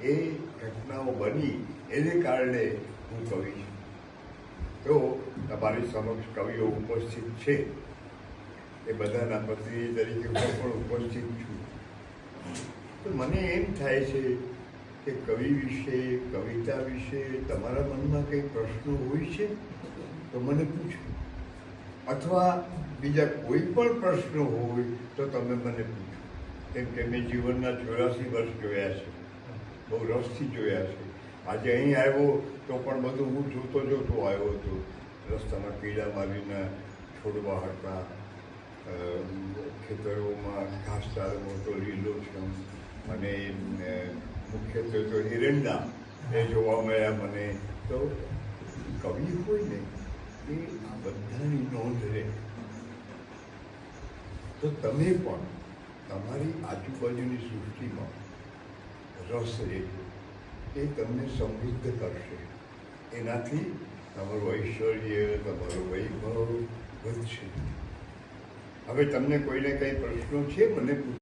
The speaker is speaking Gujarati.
એ ઘટનાઓ બની એને કારણે હું કવિ છું. તો તમારી સમક્ષ કવિઓ ઉપસ્થિત છે, એ બધાના પ્રતિનિધિ તરીકે હું પણ ઉપસ્થિત છું. તો મને એમ થાય છે કે કવિ વિશે, કવિતા વિશે તમારા મનમાં કંઈ પ્રશ્નો હોય છે તો મને પૂછો, અથવા બીજા કોઈ પણ પ્રશ્નો હોય તો તમે મને પૂછો. કેમ કે મેં જીવનના 84 વર્ષ જોયા છે, બહુ રસથી જોયા છે. આજે અહીં આવ્યો તો પણ બધું હું જોતો આવ્યો હતો. રસ્તામાં કીડામારીના છોડવા હતા, ખેતરોમાં ઘાસચારો મોટો લીલોછમ, અને મુખ્યત્વે તો એરંડા એ જોવા મળ્યા મને. તો કવિ હોય ને એ આ બધાની નોંધ લે. તો તમે પણ તમારી આજુબાજુની સૃષ્ટિમાં રસ લેજો, એ તમને સમૃદ્ધ કરશે. એનાથી તમારું ઐશ્વર્ય, તમારો વૈભવ વધશે. હવે તમને કોઈને કંઈ પ્રશ્નો છે મને